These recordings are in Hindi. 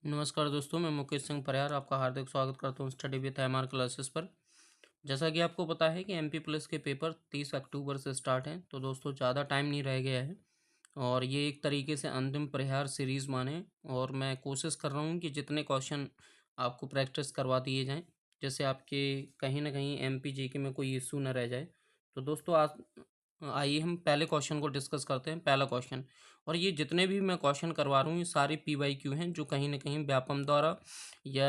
नमस्कार दोस्तों, मैं मुकेश सिंह परिहार आपका हार्दिक स्वागत करता हूँ स्टडी विद एमआर क्लासेस पर। जैसा कि आपको पता है कि एमपी प्लस के पेपर 30 अक्टूबर से स्टार्ट हैं, तो दोस्तों ज़्यादा टाइम नहीं रह गया है और ये एक तरीके से अंतिम प्रहार सीरीज़ माने। और मैं कोशिश कर रहा हूँ कि जितने क्वेश्चन आपको प्रैक्टिस करवा दिए जाएँ, जिससे आपके कहीं न कहीं एमपी जीके में कोई इश्यू ना रह जाए। तो दोस्तों आज आइए हम पहले क्वेश्चन को डिस्कस करते हैं। पहला क्वेश्चन, और ये जितने भी मैं क्वेश्चन करवा रहा हूँ ये सारे पीवाईक्यू हैं, जो कहीं न कहीं व्यापम द्वारा या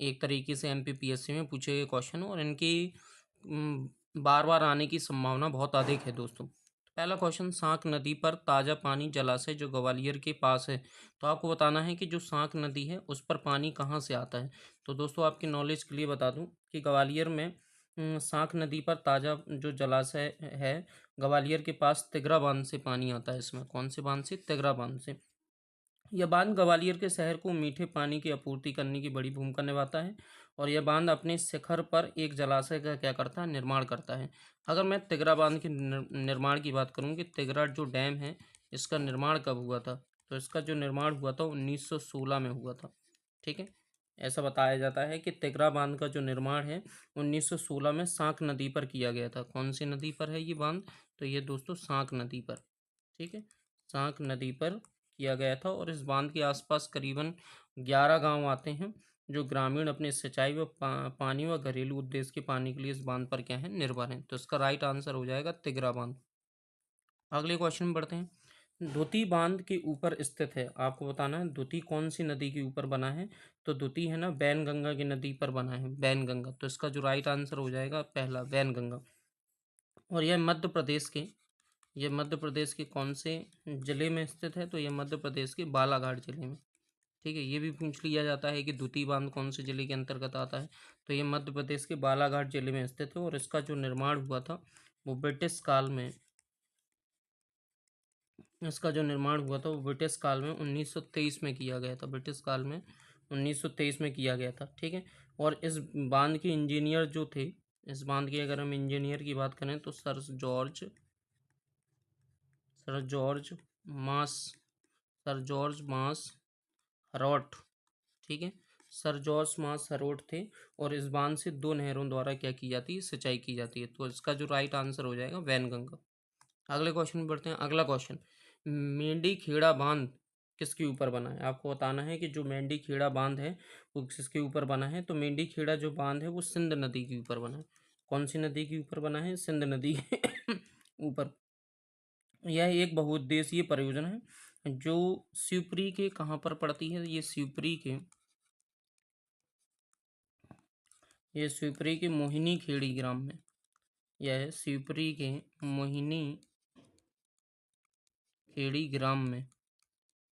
एक तरीके से एमपीपीएससी में पूछे गए क्वेश्चन और इनकी बार-बार आने की संभावना बहुत अधिक है दोस्तों। पहला क्वेश्चन, साँक नदी पर ताज़ा पानी जलाशय जो ग्वालियर के पास है, तो आपको बताना है कि जो साँक नदी है उस पर पानी कहाँ से आता है। तो दोस्तों आपकी नॉलेज के लिए बता दूँ कि ग्वालियर में साँक नदी पर ताज़ा जो जलाशय है, ग्वालियर के पास तिगरा बाँध से पानी आता है इसमें। कौन से बाँध से? तिगरा बाँध से। यह बाँध ग्वालियर के शहर को मीठे पानी की आपूर्ति करने की बड़ी भूमिका निभाता है और यह बाँध अपने शिखर पर एक जलाशय का क्या करता है? निर्माण करता है। अगर मैं तिगरा बाँध के निर्माण की बात करूँ कि तिगरा जो डैम है, इसका निर्माण कब हुआ था? तो इसका जो निर्माण हुआ था 1916 में हुआ था। ठीक है? ऐसा बताया जाता है कि तिगरा बाँध का जो निर्माण है 1916 में साँक नदी पर किया गया था। कौन सी नदी पर है ये बाँध? तो ये दोस्तों साँक नदी पर। ठीक है? साँक नदी पर किया गया था और इस बांध के आसपास करीबन 11 गांव आते हैं, जो ग्रामीण अपने सिंचाई व पानी व घरेलू उद्देश्य के पानी के लिए इस बांध पर क्या है? निर्भर हैं। तो इसका राइट आंसर हो जाएगा तिगरा बांध। अगले क्वेश्चन में बढ़ते हैं। दुती बांध के ऊपर स्थित है, आपको बताना है दुती कौन सी नदी के ऊपर बना है। तो दुती है ना बैनगंगा की नदी पर बना है, बैनगंगा। तो इसका जो राइट आंसर हो जाएगा पहला, बैनगंगा। और यह मध्य प्रदेश के कौन से जिले में स्थित है? तो यह मध्य प्रदेश के बालाघाट जिले में। ठीक है, ये भी पूछ लिया जाता है कि दूती बांध कौन से जिले के अंतर्गत आता है। तो ये मध्य प्रदेश के बालाघाट जिले में स्थित है और इसका जो निर्माण हुआ था वो ब्रिटिश काल में, इसका जो निर्माण हुआ था वो ब्रिटिश काल में 1923 में किया गया था। ब्रिटिश काल में 1923 में किया गया था। ठीक है, और इस बांध के इंजीनियर जो थे, इस बांध के अगर हम इंजीनियर की बात करें तो सर जॉर्ज मास सर जॉर्ज मास हरोट। ठीक है, सर जॉर्ज मास हरोट थे और इस बांध से दो नहरों द्वारा क्या की जाती है? सिंचाई की जाती है। तो इसका जो राइट आंसर हो जाएगा वैनगंगा। अगले क्वेश्चन में बढ़ते हैं। अगला क्वेश्चन, मेंढी खेड़ा बांध किसके ऊपर बना है? आपको बताना है कि जो मेंढी खेड़ा बांध है वो किसके ऊपर बना है। तो मेंढी खेड़ा जो बांध है वो सिंध नदी के ऊपर बना है। कौन सी नदी के ऊपर बना है? सिंध नदी के ऊपर। यह एक बहुउद्देशीय परियोजना है जो शिवपुरी के कहाँ पर पड़ती है? ये शिवपुरी के मोहिनी खेड़ी ग्राम में। यह शिवपुरी के मोहिनी खेड़ी ग्राम में,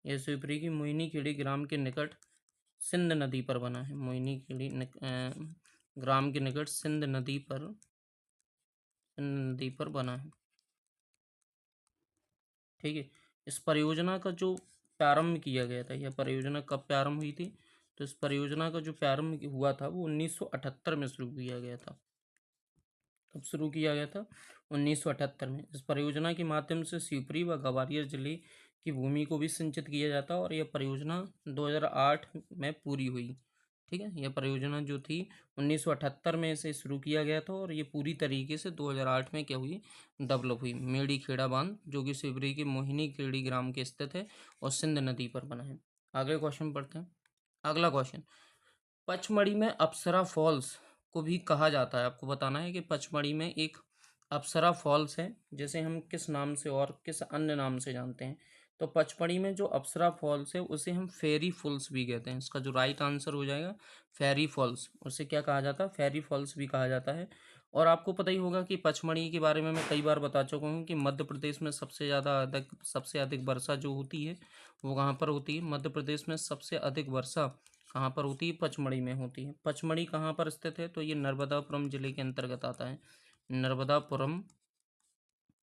यह शिवपुरी की मोहिनी खेड़ी ग्राम के निकट सिंध नदी पर बना है। मोहिनी खेड़ी ग्राम के निकट सिंध नदी पर बना है। ठीक है, इस परियोजना का जो प्रारंभ किया गया था, यह परियोजना कब प्रारंभ हुई थी? तो इस परियोजना का जो प्रारंभ हुआ था वो 1978 में शुरू किया गया था। कब शुरू किया गया था? 1978 में। इस परियोजना के माध्यम से शिवपुरी व ग्वालियर जिले की भूमि को भी सिंचित किया जाता और यह परियोजना 2008 में पूरी हुई। ठीक है, यह परियोजना जो थी 1978 में इसे शुरू किया गया था और ये पूरी तरीके से 2008 में क्या हुई? डेवलप हुई। मेडी खेड़ा बांध जो कि शिवपुरी के मोहिनी खेड़ी ग्राम के स्थित है और सिंध नदी पर बना है। अगले क्वेश्चन पढ़ते हैं। अगला क्वेश्चन, पचमढ़ी में अप्सरा फॉल्स को भी कहा जाता है। आपको बताना है कि पचमढ़ी में एक अप्सरा फॉल्स है, जिसे हम किस नाम से और किस अन्य नाम से जानते हैं। तो पचमढ़ी में जो अप्सरा फॉल्स है उसे हम फेरी फॉल्स भी कहते हैं। इसका जो राइट आंसर हो जाएगा फेरी फॉल्स। उसे क्या कहा जाता है? फेरी फॉल्स भी कहा जाता है। और आपको पता ही होगा कि पचमढ़ी के बारे में मैं कई बार बता चुका हूँ कि मध्य प्रदेश में सबसे अधिक वर्षा जो होती है वो कहाँ पर होती है? मध्य प्रदेश में सबसे अधिक वर्षा कहाँ पर होती है? पचमढ़ी में होती है। पचमढ़ी कहाँ पर स्थित है? तो ये नर्मदापुरम जिले के अंतर्गत आता है। नर्मदापुरम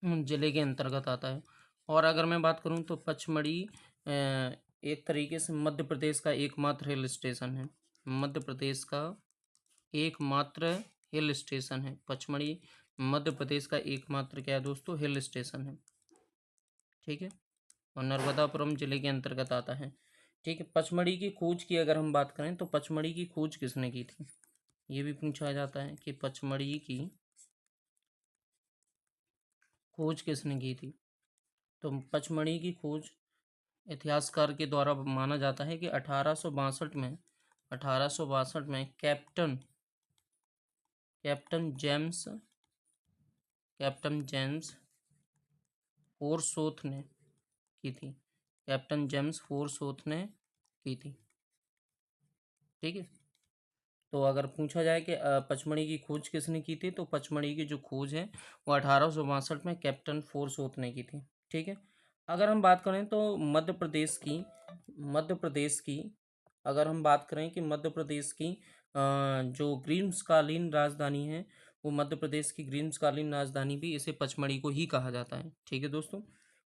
जिले के अंतर्गत आता है। और अगर मैं बात करूँ तो पचमढ़ी एक तरीके से मध्य प्रदेश का एकमात्र हिल स्टेशन है। मध्य प्रदेश का एकमात्र हिल स्टेशन है पचमढ़ी। मध्य प्रदेश का एकमात्र क्या है दोस्तों? हिल स्टेशन है। ठीक है, और नर्मदापुरम जिले के अंतर्गत आता है। ठीक है। पचमढ़ी की खोज की अगर हम बात करें तो पचमढ़ी की खोज किसने की थी, ये भी पूछा जाता है कि पचमढ़ी की खोज किसने की थी। तो पचमढ़ी की खोज इतिहासकार के द्वारा माना जाता है कि 1862 में कैप्टन जेम्स कैप्टन जेम्स फोरसोथ ने की थी। कैप्टन जेम्स फोरसोथ ने की थी। ठीक है। तो अगर पूछा जाए कि पचमढ़ी की खोज किसने की थी, तो पचमढ़ी की जो खोज है वो 1862 में कैप्टन फोरसोथ ने की थी। ठीक है। अगर हम बात करें तो मध्य प्रदेश की अगर हम बात करें कि मध्य प्रदेश की जो ग्रीष्मकालीन राजधानी है, वो मध्य प्रदेश की ग्रीष्मकालीन राजधानी भी इसे पचमढ़ी को ही कहा जाता है। ठीक है दोस्तों।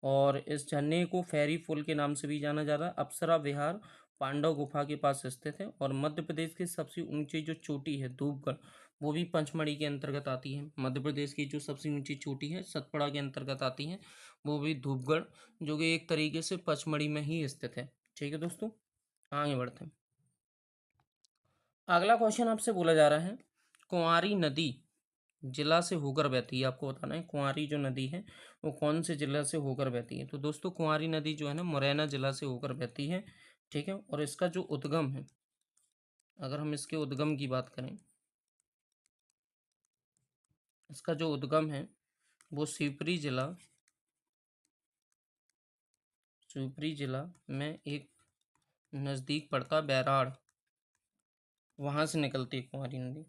और इस झरने को फेरी फूल के नाम से भी जाना जाता है। अप्सरा विहार पांडव गुफा के पास स्थित है। और मध्य प्रदेश की सबसे ऊंची जो चोटी है धूपगढ़, वो भी पचमढ़ी के अंतर्गत आती है। मध्य प्रदेश की जो सबसे ऊंची चोटी है सतपुड़ा के अंतर्गत आती है, वो भी धूपगढ़, जो कि एक तरीके से पचमढ़ी में ही स्थित है। ठीक है दोस्तों, आगे बढ़ते हैं। अगला क्वेश्चन आपसे बोला जा रहा है, कुंवारी नदी जिला से होकर बहती है। आपको बताना है कुंवारी जो नदी है वो कौन से जिला से होकर बहती है। तो दोस्तों कुंवारी नदी जो है ना मुरैना जिला से होकर बहती है। ठीक है। और इसका जो उद्गम है, अगर हम इसके उद्गम की बात करें, इसका जो उद्गम है वो शिवपुरी जिला में एक नज़दीक पड़ता बैराड़, वहाँ से निकलती है कुंवारी नदी,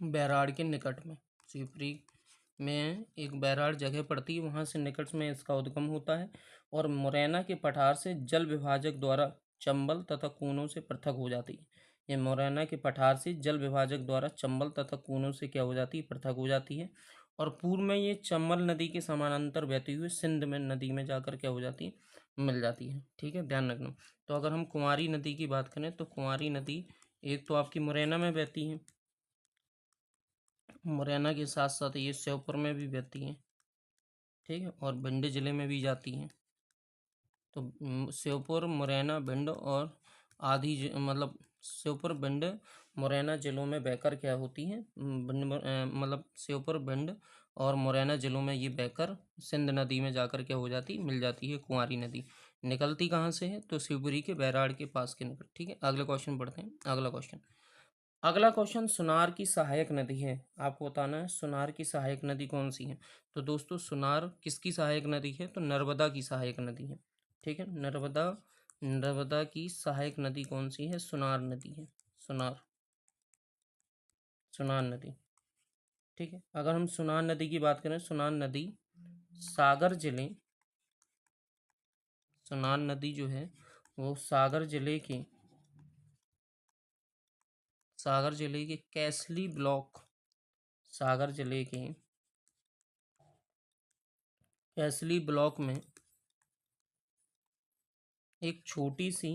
बैराड़ के निकट में। शिवपुरी में एक बैराड़ जगह पड़ती है, वहाँ से निकट में इसका उद्गम होता है। और मुरैना के पठार से जल विभाजक द्वारा चंबल तथा कूनों से पृथक हो जाती है। ये मुरैना के पठार से जल विभाजक द्वारा चंबल तथा कूनों से क्या हो जाती है, पृथक हो जाती है। और पूर्व में ये चंबल नदी के समानांतर बहती हुई सिंध में नदी में जाकर क्या हो जाती है, मिल जाती है। ठीक है, ध्यान रखना। तो अगर हम कुंवारी नदी की बात करें तो कुंवारी नदी एक तो आपकी मुरैना में बहती है, मुरैना के साथ साथ ये श्योपुर में भी बहती हैं। ठीक है। और भिंड जिले में भी जाती हैं। तो श्योपुर मुरैना भिंड और मतलब श्योपुर भिंड मुरैना जिलों में बहकर क्या होती हैं, मतलब श्योपुर भिंड और मुरैना जिलों में ये बहकर सिंध नदी में जाकर क्या हो जाती, मिल जाती है कुंवारी नदी। निकलती कहाँ से है, तो शिवपुरी के बैराड़ के पास के निकल। ठीक है, अगले क्वेश्चन पढ़ते हैं। अगला क्वेश्चन सुनार की सहायक नदी है। आपको बताना है सुनार की सहायक नदी कौन सी है। तो दोस्तों सुनार किसकी सहायक नदी है, तो नर्मदा की सहायक नदी है। ठीक है, नर्मदा की सहायक नदी कौन सी है, सुनार नदी है। सुनार नदी। ठीक है। अगर हम सुनार नदी की बात करें, सागर जिले सुनार नदी जो है वो सागर जिले के कैसली ब्लॉक सागर जिले के कैसली ब्लॉक में एक छोटी सी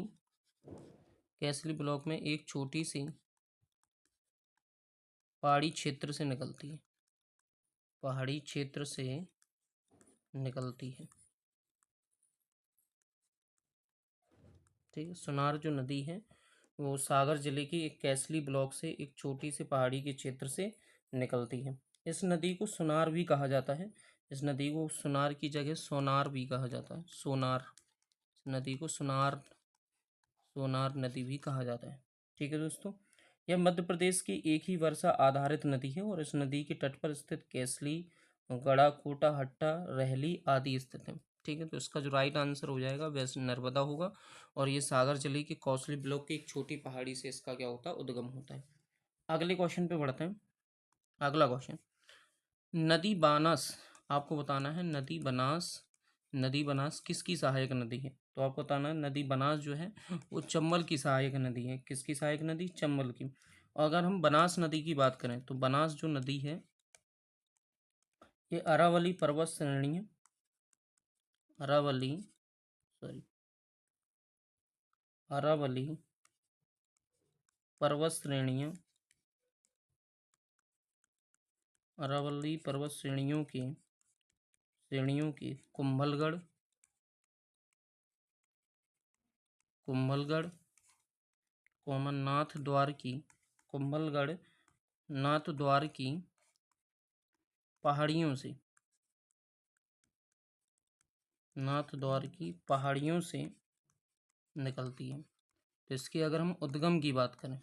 कैसली ब्लॉक में एक छोटी सी पहाड़ी क्षेत्र से निकलती है। पहाड़ी क्षेत्र से निकलती है। ठीक है। सुनार जो नदी है वो सागर जिले की एक कैसली ब्लॉक से एक छोटी सी पहाड़ी के क्षेत्र से निकलती है। इस नदी को सुनार भी कहा जाता है। इस नदी को सुनार की जगह सोनार भी कहा जाता है। नदी को सोनार नदी भी कहा जाता है। ठीक है दोस्तों, यह मध्य प्रदेश की एक ही वर्षा आधारित नदी है और इस नदी के तट पर स्थित कैसली, गड़ा कोटा, हट्टा, रहली आदि स्थित है। ठीक है। तो इसका जो राइट आंसर हो जाएगा वैसे नर्मदा होगा। और ये सागर जिले के कौसली ब्लॉक की एक छोटी पहाड़ी से इसका क्या होता है, उद्गम होता है। अगले क्वेश्चन पे बढ़ते हैं। अगला क्वेश्चन, नदी बानास, आपको बताना है नदी बनास किसकी सहायक नदी है। तो आपको बताना है नदी बनास जो है वो चंबल की सहायक नदी है। किसकी सहायक नदी, चंबल की। और अगर हम बनास नदी की बात करें तो बनास जो नदी है ये अरावली पर्वत श्रेणी अरावली सॉरी अरावली पर्वत श्रेणियों अरावली पर्वत श्रेणियों की कुंभलगढ़ कुंभलगढ़, नाथ द्वार की, कुंभलगढ़ नाथ द्वार की पहाड़ियों से, नाथ द्वार की पहाड़ियों से निकलती है। तो इसकी अगर हम उद्गम की बात करें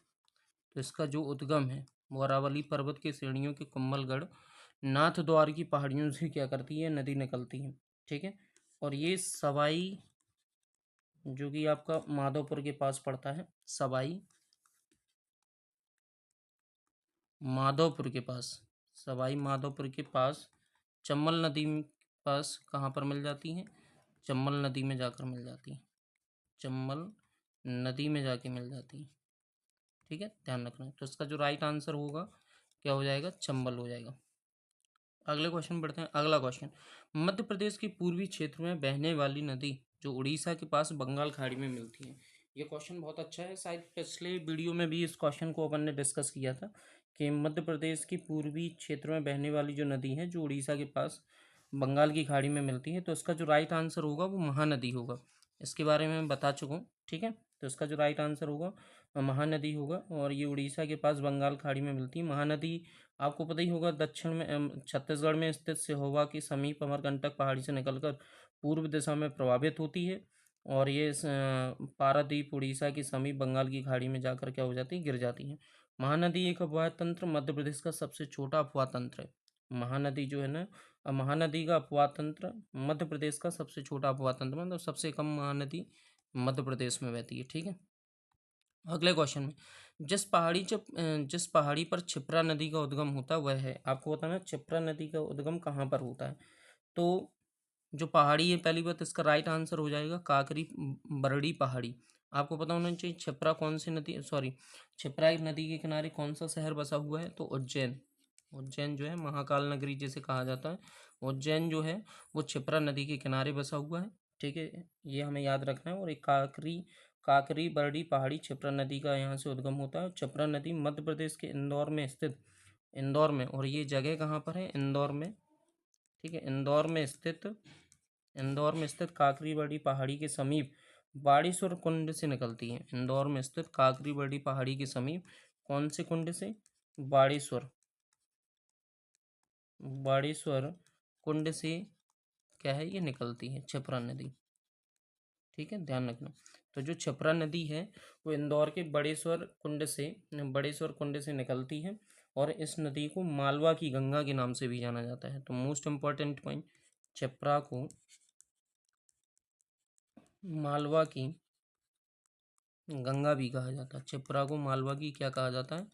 तो इसका जो उद्गम है वो अरावली पर्वत की श्रेणियों के कुंभलगढ़ नाथ द्वार की पहाड़ियों से क्या करती है, नदी निकलती है। ठीक है, और ये सवाई जो कि आपका माधोपुर के पास पड़ता है, सवाई माधोपुर के पास, सवाई माधोपुर के पास चम्बल नदी पास कहाँ पर मिल जाती है, चम्बल नदी में जाकर मिल जाती है, चम्बल नदी में जाके मिल जाती है। ठीक है, ध्यान रखना। तो इसका जो राइट आंसर होगा क्या हो जाएगा, चंबल हो जाएगा। अगले क्वेश्चन बढ़ते हैं। अगला क्वेश्चन, मध्य प्रदेश के पूर्वी क्षेत्र में बहने वाली नदी जो उड़ीसा के पास बंगाल खाड़ी में मिलती है। ये क्वेश्चन बहुत अच्छा है, शायद पिछले वीडियो में भी इस क्वेश्चन को अपन ने डिस्कस किया था कि मध्य प्रदेश की पूर्वी क्षेत्र में बहने वाली जो नदी है जो उड़ीसा के पास बंगाल की खाड़ी में मिलती है, तो इसका जो राइट आंसर होगा वो महानदी होगा। इसके बारे में मैं बता चुका हूँ। ठीक है, तो इसका जो राइट आंसर होगा महानदी होगा, और ये उड़ीसा के पास बंगाल खाड़ी में मिलती है। महानदी आपको पता ही होगा दक्षिण में छत्तीसगढ़ में स्थित सिहोवा के समीप अमरकंटक पहाड़ी से निकलकर पूर्व दिशा में प्रभावित होती है, और ये पारादीप उड़ीसा के समीप बंगाल की खाड़ी में जाकर क्या हो जाती है, गिर जाती है। महानदी एक अपवाह तंत्र मध्य प्रदेश का सबसे छोटा अपवाह तंत्र है। महानदी जो है ना, महानदी का अपवाह तंत्र मध्य प्रदेश का सबसे छोटा अपवाह तंत्र, मतलब सबसे कम महानदी मध्य प्रदेश में बहती है। ठीक है, अगले क्वेश्चन में, जिस पहाड़ी पर क्षिप्रा नदी का उद्गम होता है वह है, आपको बताना क्षिप्रा नदी का उद्गम कहाँ पर होता है। तो जो पहाड़ी है, पहली बात इसका राइट आंसर हो जाएगा काकरी बरड़ी पहाड़ी। आपको पता होना चाहिए क्षिप्रा कौन सी नदी, सॉरी क्षिप्रा एक नदी के किनारे कौन सा शहर बसा हुआ है, तो उज्जैन। उज्जैन जो है महाकाल नगरी जिसे कहा जाता है, उज्जैन जो है वो क्षिप्रा नदी के किनारे बसा हुआ है। ठीक है, ये हमें याद रखना है। और एक काकरी बरड़ी पहाड़ी क्षिप्रा नदी का यहाँ से उद्गम होता है। क्षिप्रा नदी मध्य प्रदेश के इंदौर में स्थित, इंदौर में, और ये जगह कहाँ पर है, इंदौर में। ठीक है, इंदौर में स्थित काकरी बरड़ी पहाड़ी के समीप बाड़ेश्वर कुंड से निकलती है। इंदौर में स्थित काकरी बरड़ी पहाड़ी के समीप कौन से कुंड से, बाड़ेश्वर, बाड़ेश्वर कुंड से क्या है, ये निकलती है क्षिप्रा नदी। ठीक है, ध्यान रखना। तो जो क्षिप्रा नदी है वो इंदौर के बड़ेश्वर कुंड से निकलती है, और इस नदी को मालवा की गंगा के नाम से भी जाना जाता है। तो मोस्ट इम्पॉर्टेंट पॉइंट, क्षिप्रा को मालवा की गंगा भी कहा जाता है। क्षिप्रा को मालवा की क्या कहा जाता है,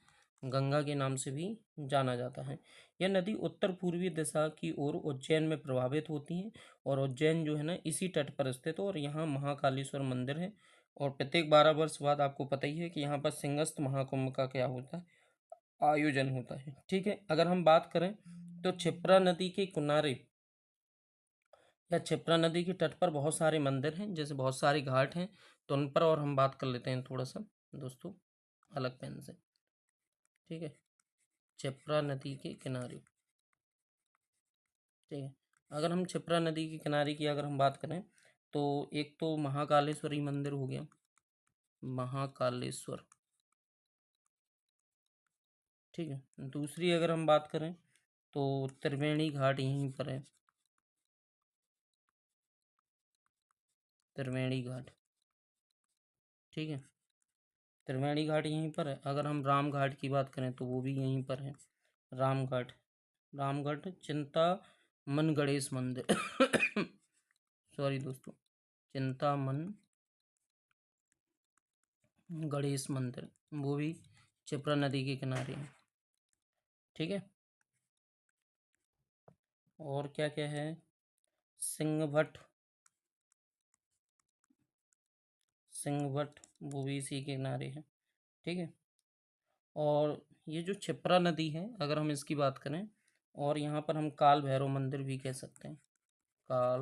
गंगा के नाम से भी जाना जाता है। यह नदी उत्तर पूर्वी दिशा की ओर उज्जैन में प्रभावित होती है, और उज्जैन जो है ना इसी तट पर स्थित है, और यहाँ महाकालेश्वर मंदिर है। और प्रत्येक 12 वर्ष बाद आपको पता ही है कि यहाँ पर सिंहस्थ महाकुंभ का क्या होता है, आयोजन होता है। ठीक है, अगर हम बात करें तो क्षिप्रा नदी के किनारे या क्षिप्रा नदी के तट पर बहुत सारे मंदिर हैं, जैसे बहुत सारे घाट हैं, तो उन पर और हम बात कर लेते हैं थोड़ा सा दोस्तों अलग पेन से। ठीक है, क्षिप्रा नदी के किनारे। ठीक है, अगर हम क्षिप्रा नदी के किनारे की अगर हम बात करें तो एक तो महाकालेश्वरी मंदिर हो गया, महाकालेश्वर। ठीक है, दूसरी अगर हम बात करें तो त्रिवेणी घाट यहीं पर है, त्रिवेणी घाट। ठीक है, त्रिवेणी घाट यहीं पर है। अगर हम राम घाट की बात करें तो वो भी यहीं पर है, रामघाट, रामगढ़ चिंतामन गणेश मंदिर सॉरी दोस्तों, चिंतामन गणेश मंदिर, वो भी क्षिप्रा नदी के किनारे है। ठीक है, और क्या क्या है, सिंहभट, वो भी इसी के किनारे है। ठीक है, और ये जो क्षिप्रा नदी है अगर हम इसकी बात करें, और यहाँ पर हम काल भैरव मंदिर भी कह सकते हैं, काल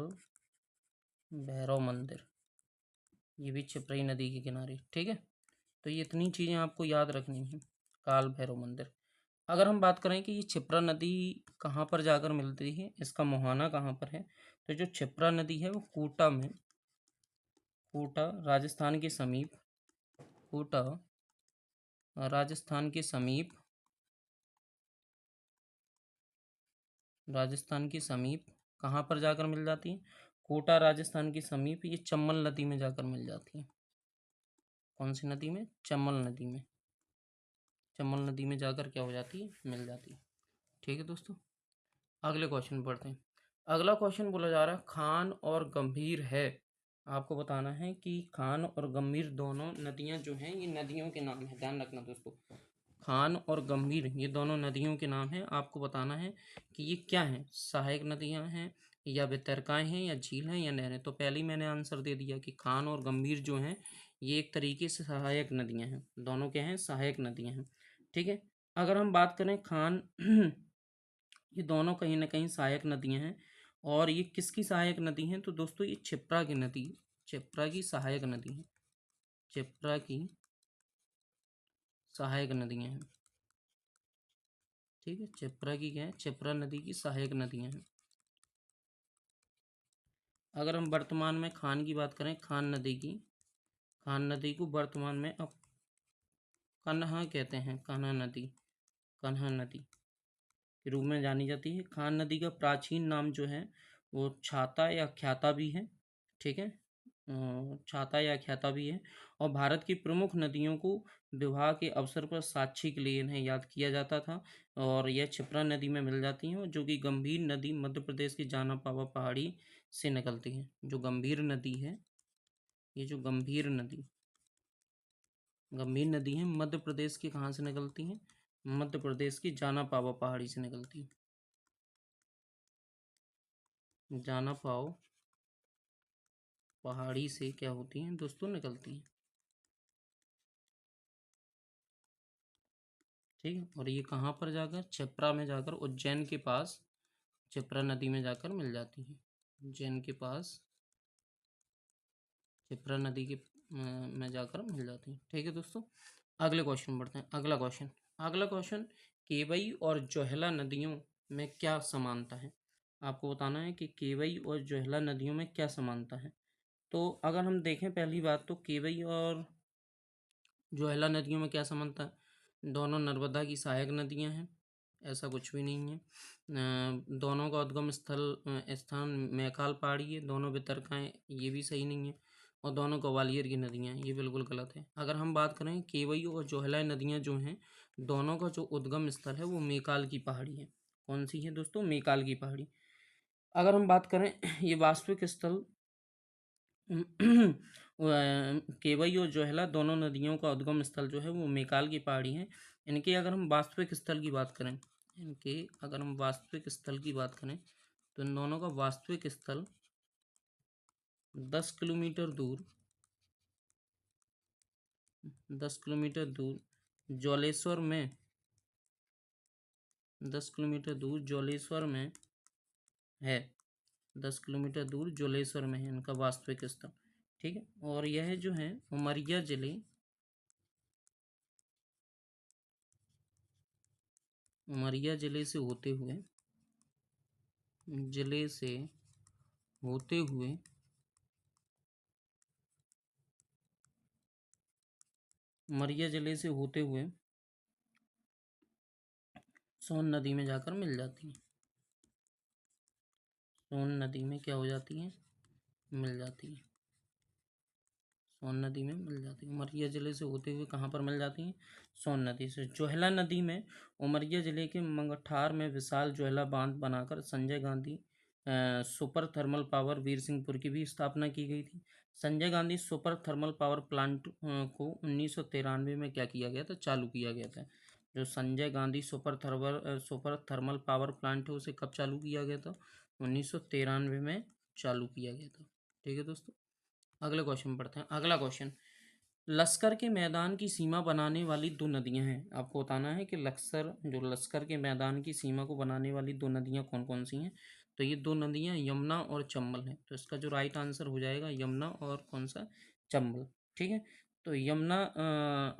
भैरव मंदिर, ये भी क्षिप्रा नदी के किनारे। ठीक है, तो ये इतनी चीज़ें आपको याद रखनी है। काल भैरव मंदिर। अगर हम बात करें कि ये क्षिप्रा नदी कहाँ पर जाकर मिलती है, इसका मुहाना कहाँ पर है, तो जो क्षिप्रा नदी है वो कोटा राजस्थान के समीप, कोटा राजस्थान के समीप, राजस्थान के समीप कहाँ पर जाकर मिल जाती है? कोटा राजस्थान के समीप ये चंबल नदी में जाकर मिल जाती है। कौन सी नदी में? चंबल नदी में। चंबल नदी में जाकर क्या हो जाती है? मिल जाती है। ठीक है दोस्तों, अगले क्वेश्चन पढ़ते हैं। अगला क्वेश्चन बोला जा रहा है खान और गंभीर है। आपको बताना है कि खान और गंभीर दोनों नदियां जो हैं ये नदियों के नाम है। ध्यान रखना दोस्तों, खान और गंभीर ये दोनों नदियों के नाम हैं। आपको बताना है कि ये क्या हैं, सहायक नदियां हैं या वितरकाएं हैं या झील हैं या नहरें। तो पहले ही मैंने आंसर दे दिया कि खान और गंभीर जो हैं ये एक तरीके से सहायक नदियां हैं। दोनों क्या हैं? सहायक नदियां हैं। ठीक है, अगर हम बात करें खान ये दोनों कहीं ना कहीं सहायक नदियां हैं। और ये किसकी सहायक नदी हैं? तो दोस्तों ये क्षिप्रा की नदी, क्षिप्रा की सहायक नदी है। क्षिप्रा की सहायक नदियां हैं। ठीक है, क्षिप्रा की क्या है? क्षिप्रा नदी की सहायक नदियां हैं। अगर हम वर्तमान में खान की बात करें, खान नदी की, खान नदी को वर्तमान में अब कन्हा कहते हैं। कन्हा नदी, कन्हा नदी के रूप में जानी जाती है। खान नदी का प्राचीन नाम जो है वो छाता या ख्याता भी है। ठीक है, छाता या ख्याता भी है। और भारत की प्रमुख नदियों को विवाह के अवसर पर साक्षी के लिए इन्हें याद किया जाता था। और यह क्षिप्रा नदी में मिल जाती हैं, जो कि गंभीर नदी मध्य प्रदेश की जानापावा पहाड़ी से निकलती है। जो गंभीर नदी है, ये जो गंभीर नदी है मध्य प्रदेश की कहाँ से निकलती है? मध्य प्रदेश की जानापावा पहाड़ी से निकलती है। जानापाव पहाड़ी से क्या होती हैं दोस्तों? निकलती हैं। ठीक है, और ये कहाँ पर जाकर? क्षिप्रा में जाकर, उज्जैन के पास क्षिप्रा नदी में जाकर मिल जाती है। उज्जैन के पास क्षिप्रा नदी के में जाकर मिल जाती है। ठीक है दोस्तों, अगले क्वेश्चन बढ़ते हैं। अगला क्वेश्चन, केवई और जोहला नदियों में क्या समानता है? आपको बताना है कि केवई और जोहला नदियों में क्या समानता है। तो अगर हम देखें पहली बात, तो केवई और जोहला नदियों में क्या समानता है? दोनों नर्मदा की सहायक नदियां हैं, ऐसा कुछ भी नहीं है। दोनों का उद्गम स्थान मैकाल पहाड़ी है। दोनों वितरकाएं, ये भी सही नहीं है। और दोनों ग्वालियर की नदियां हैं, ये बिल्कुल गलत है। अगर हम बात करें केवई और जोहला नदियां जो हैं, दोनों का जो उद्गम स्थल है वो मैकाल की पहाड़ी है। कौन सी है दोस्तों? मैकाल की पहाड़ी। अगर हम बात करें ये वास्तविक स्थल केवई और जोहला दोनों नदियों का उद्गम स्थल जो है वो मैकाल की पहाड़ी है। इनके अगर हम वास्तविक स्थल की बात करें, इनके अगर हम वास्तविक स्थल की बात करें, तो इन दोनों का वास्तविक स्थल 10 किलोमीटर दूर, 10 किलोमीटर दूर जौलेश्वर में, 10 किलोमीटर दूर जौलेश्वर में है। 10 किलोमीटर दूर जौलेश्वर में है इनका वास्तविक स्थल। ठीक है, और यह जो है उमरिया जिले, उमरिया जिले से होते हुए, जिले से होते हुए उमरिया जिले से होते हुए सोन नदी में जाकर मिल जाती है। सोन नदी में क्या हो जाती है? मिल जाती है। सोन नदी में मिल जाती है। उमरिया जिले से होते हुए कहाँ पर मिल जाती हैं? सोन नदी से। जोहला नदी में उमरिया जिले के मंगठार में विशाल जोहला बांध बनाकर Sanjay Gandhi super thermal power Birsinghpur की भी स्थापना की गई थी। Sanjay Gandhi super thermal power plant को 1993 में क्या किया गया था? चालू किया गया था। जो Sanjay Gandhi super thermal power plant है उसे कब चालू किया गया था? 1993 में चालू किया गया था। ठीक है दोस्तों, अगले क्वेश्चन पढ़ते हैं। अगला क्वेश्चन, लश्कर के मैदान की सीमा बनाने वाली दो नदियां हैं। आपको बताना है कि लश्कर के मैदान की सीमा को बनाने वाली दो नदियां कौन कौन सी हैं। तो ये दो नदियां यमुना और चंबल हैं। तो इसका जो राइट आंसर हो जाएगा यमुना और कौन सा? चंबल। ठीक है, तो यमुना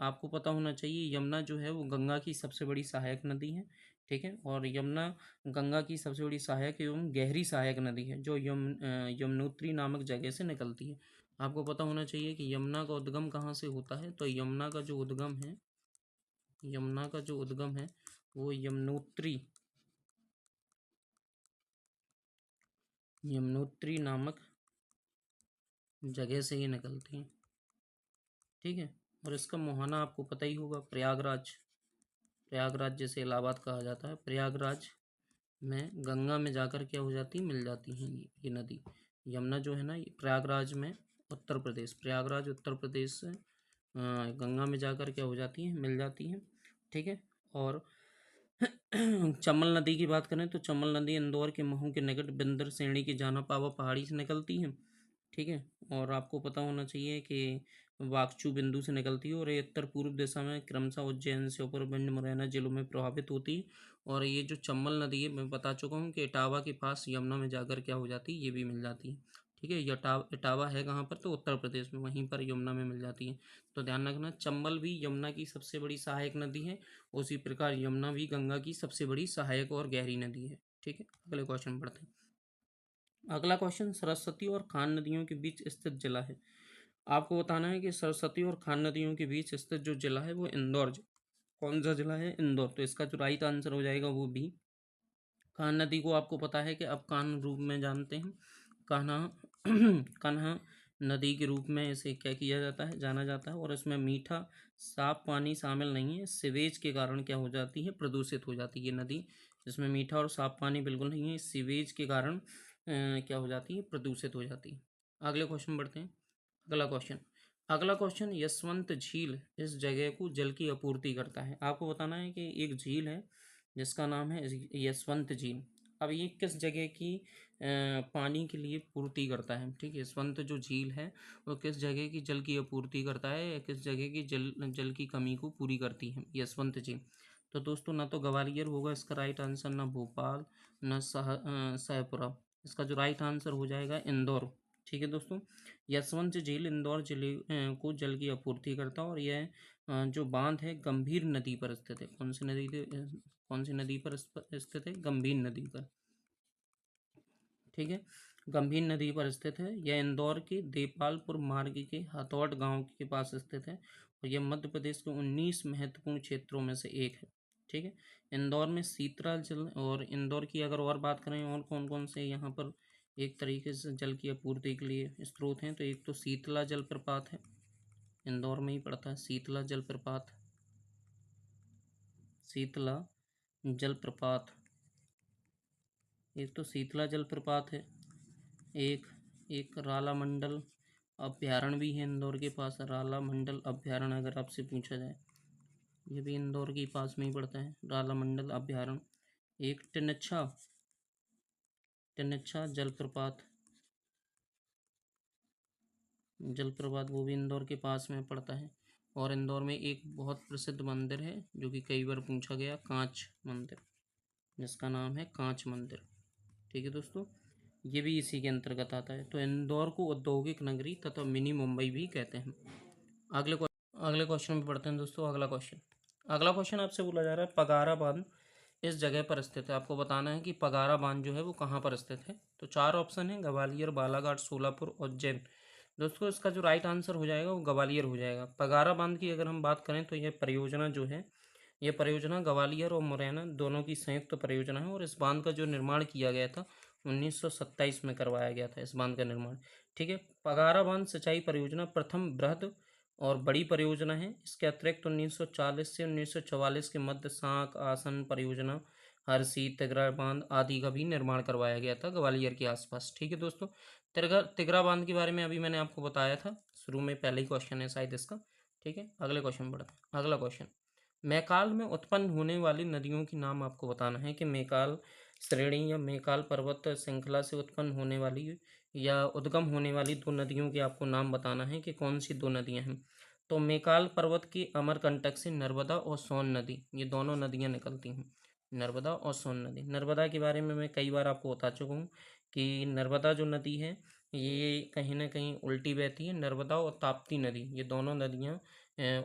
आपको पता होना चाहिए, यमुना जो है वो गंगा की सबसे बड़ी सहायक नदी है। ठीक है, और यमुना गंगा की सबसे बड़ी सहायक एवं गहरी सहायक नदी है, जो यमुनोत्री नामक जगह से निकलती है। आपको पता होना चाहिए कि यमुना का उद्गम कहाँ से होता है। तो यमुना का जो उद्गम है, यमुना का जो उद्गम है वो यमुनोत्री नामक जगह से ही निकलती है। ठीक है। और इसका मुहाना आपको पता ही होगा, प्रयागराज। प्रयागराज जैसे इलाहाबाद कहा जाता है, प्रयागराज में गंगा में जाकर क्या हो जाती, मिल जाती हैं ये नदी। यमुना जो है ना, ये प्रयागराज में, उत्तर प्रदेश, प्रयागराज उत्तर प्रदेश से गंगा में जाकर क्या हो जाती है, मिल जाती है। ठीक है। और चंबल नदी की बात करें तो चंबल नदी इंदौर के महू के निकट बिंदर श्रेणी की जाना पावा पहाड़ी से निकलती है। ठीक है। और आपको पता होना चाहिए कि वाकचू बिंदु से निकलती है और ये उत्तर पूर्व दिशा में क्रमशः उज्जैन से ऊपर भिंड मुरैना जिलों में प्रभावित होती है। और ये जो चंबल नदी है, मैं बता चुका हूँ कि इटावा के पास यमुना में जाकर क्या हो जाती है, ये भी मिल जाती है। ठीक है। इटावा है कहाँ पर, तो उत्तर प्रदेश में, वहीं पर यमुना में मिल जाती है। तो ध्यान रखना, चंबल भी यमुना की सबसे बड़ी सहायक नदी है, उसी प्रकार यमुना भी गंगा की सबसे बड़ी सहायक और गहरी नदी है। ठीक है। अगले क्वेश्चन पढ़ते हैं। अगला क्वेश्चन, सरस्वती और खान नदियों के बीच स्थित जिला है। आपको बताना है कि सरस्वती और खान नदियों के बीच स्थित जो जिला है वो इंदौर। कौन सा जिला है, इंदौर। तो इसका जो राइट आंसर हो जाएगा वो भी। कान्हा नदी को आपको पता है कि अब कान्हा रूप में जानते हैं, कान्हा कान्हा नदी के रूप में इसे क्या किया जाता है, जाना जाता है। और इसमें मीठा साफ पानी शामिल नहीं है, सीवेज के कारण क्या हो जाती है, प्रदूषित हो जाती है ये नदी। जिसमें मीठा और साफ पानी बिल्कुल नहीं है, सीवेज के कारण क्या हो जाती है, प्रदूषित हो जाती है। अगले क्वेश्चन बढ़ते हैं। अगला क्वेश्चन, यशवंत झील इस जगह को जल की आपूर्ति करता है। आपको बताना है कि एक झील है जिसका नाम है यशवंत झील। अब ये किस जगह की पानी के लिए पूर्ति करता है। ठीक है। यशवंत जो झील है वो किस जगह की जल की आपूर्ति करता है, या किस जगह की जल की कमी को पूरी करती है यशवंत झील। तो दोस्तों, ना तो ग्वालियर होगा इसका राइट आंसर, ना भोपाल, ना शाहपुरा। इसका जो राइट आंसर हो जाएगा इंदौर। ठीक है दोस्तों, यशवंत झील इंदौर जिले को जल की आपूर्ति करता है। और यह जो बांध है गंभीर नदी पर स्थित है। कौन सी नदी पर स्थित है, गंभीर नदी पर। ठीक है। गंभीर नदी पर स्थित है। यह इंदौर के देपालपुर मार्ग के हथौड़ गांव के पास स्थित है। और यह मध्य प्रदेश के 19 महत्वपूर्ण क्षेत्रों में से एक है। ठीक है। इंदौर में शीतला जल, और इंदौर की अगर और बात करें और कौन कौन से यहाँ पर एक तरीके से जल की आपूर्ति के लिए स्रोत हैं, तो एक तो शीतला जलप्रपात है, इंदौर में ही पड़ता है शीतला जलप्रपात। शीतला जलप्रपात, एक तो शीतला जलप्रपात है, एक एक राला मंडल अभ्यारण्य भी है इंदौर के पास, राला मंडल अभ्यारण्य अगर आपसे पूछा जाए, ये भी इंदौर के पास में ही पड़ता है, राला मंडल अभ्यारण्य। एक टिनच्छा जलप्रपात, वो भी इंदौर के पास में पड़ता है। और इंदौर में एक बहुत प्रसिद्ध मंदिर है जो कि कई बार पूछा गया, कांच मंदिर, जिसका नाम है कांच मंदिर। ठीक है दोस्तों, ये भी इसी के अंतर्गत आता है। तो इंदौर को औद्योगिक नगरी तथा मिनी मुंबई भी कहते हैं। अगले क्वेश्चन में पढ़ते हैं दोस्तों। अगला क्वेश्चन आपसे बोला जा रहा है, पगारा बांध इस जगह पर स्थित है। आपको बताना है कि पगारा बांध जो है वो कहाँ पर स्थित है। तो 4 ऑप्शन है, ग्वालियर, बालाघाट, सोलापुर, उज्जैन। दोस्तों, इसका जो राइट आंसर हो जाएगा वो ग्वालियर हो जाएगा। पगारा बांध की अगर हम बात करें तो यह परियोजना जो है, यह परियोजना ग्वालियर और मुरैना दोनों की संयुक्त परियोजना है। और इस बांध का जो निर्माण किया गया था 1927 में करवाया गया था इस बांध का निर्माण। ठीक है। पगारा बांध सिंचाई परियोजना प्रथम बृहद और बड़ी परियोजना है। इसके अतिरिक्त 1940 से 1944 के मध्य सांक आसन परियोजना, हरसी, तिगरा बांध आदि का भी निर्माण करवाया गया था ग्वालियर के आसपास। ठीक है दोस्तों, तिगरा बांध के बारे में अभी मैंने आपको बताया था शुरू में, पहले ही क्वेश्चन है शायद इसका। ठीक है। अगले क्वेश्चन बढ़ते हैं। अगला क्वेश्चन, मैकाल में उत्पन्न होने वाली नदियों के नाम आपको बताना है कि मैकाल श्रेणी या मैकाल पर्वत श्रृंखला से उत्पन्न होने वाली या उद्गम होने वाली 2 नदियों के आपको नाम बताना है कि कौन सी 2 नदियां हैं। तो मैकाल पर्वत की अमरकंटक से नर्मदा और सोन नदी, ये दोनों नदियां निकलती हैं, नर्मदा और सोन नदी। नर्मदा के बारे में मैं कई बार आपको बता चुका हूँ कि नर्मदा जो नदी है ये कहीं ना कहीं उल्टी बहती है। नर्मदा और ताप्ती नदी, ये दोनों नदियाँ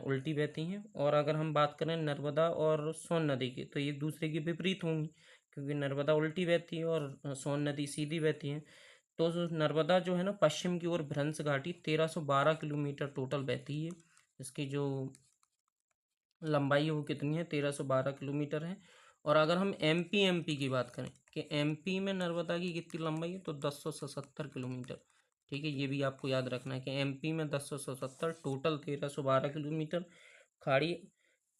उल्टी बहती हैं। और अगर हम बात करें नर्मदा और सोन नदी की, तो एक दूसरे के विपरीत होंगी, क्योंकि नर्मदा उल्टी बहती है और सोन नदी सीधी बहती है। तो नर्मदा जो है ना पश्चिम की ओर भ्रंश घाटी 1312 किलोमीटर टोटल बहती है। इसकी जो लंबाई है वो कितनी है, 1312 किलोमीटर है। और अगर हम एमपी की बात करें कि एमपी में नर्मदा की कितनी लंबाई है, तो 1077 किलोमीटर। ठीक है, ये भी आपको याद रखना है कि एमपी में 1077, टोटल 1312 किलोमीटर खाड़ी।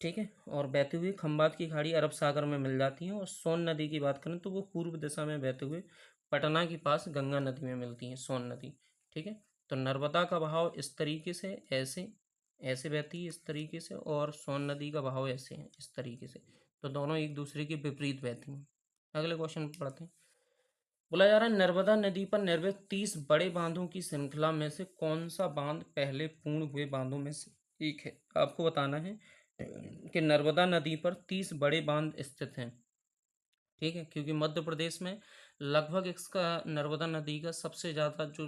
ठीक है, और बहते हुए खंबात की खाड़ी अरब सागर में मिल जाती है। और सोन नदी की बात करें तो वो पूर्व दिशा में बहते हुए पटना के पास गंगा नदी में मिलती है, सोन नदी। ठीक है, तो नर्मदा का बहाव इस तरीके से ऐसे ऐसे बहती है, इस तरीके से, और सोन नदी का बहाव ऐसे है, इस तरीके से। तो दोनों एक दूसरे के विपरीत बहती हैं। अगले क्वेश्चन पर पढ़ते हैं। बोला जा रहा है नर्मदा नदी पर निर्मित 30 बड़े बांधों की श्रृंखला में से कौन सा बांध पहले पूर्ण हुए बांधों में से एक है। आपको बताना है कि नर्मदा नदी पर 30 बड़े बांध स्थित हैं। ठीक है, क्योंकि मध्य प्रदेश में लगभग इसका नर्मदा नदी का सबसे ज़्यादा जो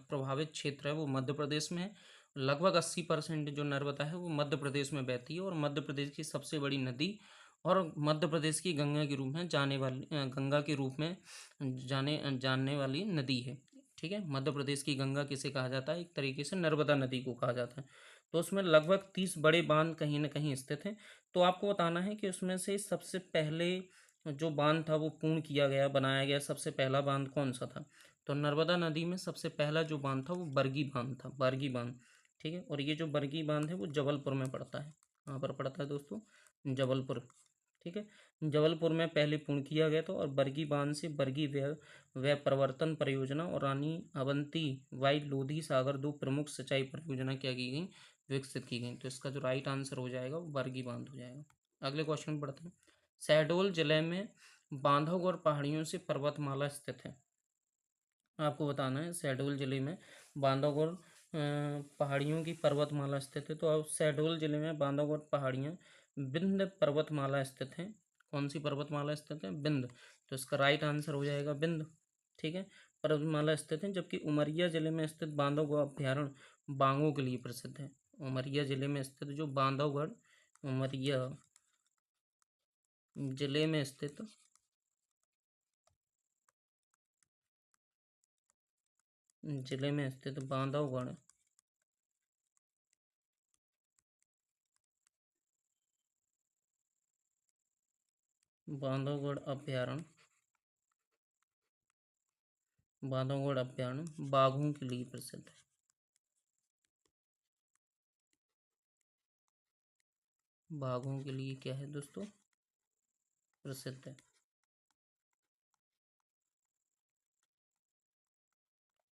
प्रभावित क्षेत्र है वो मध्य प्रदेश में है। लगभग 80% जो नर्मदा है वो मध्य प्रदेश में बहती है, और मध्य प्रदेश की सबसे बड़ी नदी और मध्य प्रदेश की गंगा के रूप में जाने वाली गंगा के रूप में जानने वाली नदी है। ठीक है, मध्य प्रदेश की गंगा किसे कहा जाता है, एक तरीके से नर्मदा नदी को कहा जाता है। तो उसमें लगभग 30 बड़े बांध कहीं ना कहीं स्थित हैं। तो आपको बताना है कि उसमें से सबसे पहले जो बांध था वो पूर्ण किया गया, बनाया गया, सबसे पहला बांध कौन सा था। तो नर्मदा नदी में सबसे पहला जो बांध था वो बरगी बांध था, बरगी बांध। ठीक है, और ये जो बरगी बांध है वो जबलपुर में पड़ता है। कहाँ पर पड़ता है दोस्तों, जबलपुर। ठीक है, जबलपुर में पहले पूर्ण किया गया था। और बरगी बांध से बरगी व्यय प्रवर्तन परियोजना और रानी अवंती बाई लोधी सागर दो प्रमुख सिंचाई परियोजना क्या की गई, विकसित की गई। तो इसका जो राइट आंसर हो जाएगा वो बरगी बांध हो जाएगा। अगले क्वेश्चन में पढ़ते हैं। शहडोल जिले में बांधवगढ़ पहाड़ियों से पर्वतमाला स्थित है। आपको बताना है शहडोल जिले में बांधवगढ़ पहाड़ियों की पर्वतमाला स्थित है। तो अब शहडोल जिले में बांधवगढ़ पहाड़ियाँ विंध्य पर्वतमाला स्थित है। कौन सी पर्वतमाला स्थित है, विंध्य। तो इसका राइट आंसर हो जाएगा विंध्य। ठीक है, पर्वतमाला स्थित है। जबकि उमरिया जिले में स्थित बांधवगढ़ अभ्यारण्य बांगों के लिए प्रसिद्ध है। उमरिया जिले में स्थित जो बांधवगढ़, उमरिया जिले में स्थित बांधवगढ़ बांधवगढ़ अभ्यारण्य बाघों के लिए प्रसिद्ध है। बाघों के लिए क्या है दोस्तों, प्रसिद्ध है।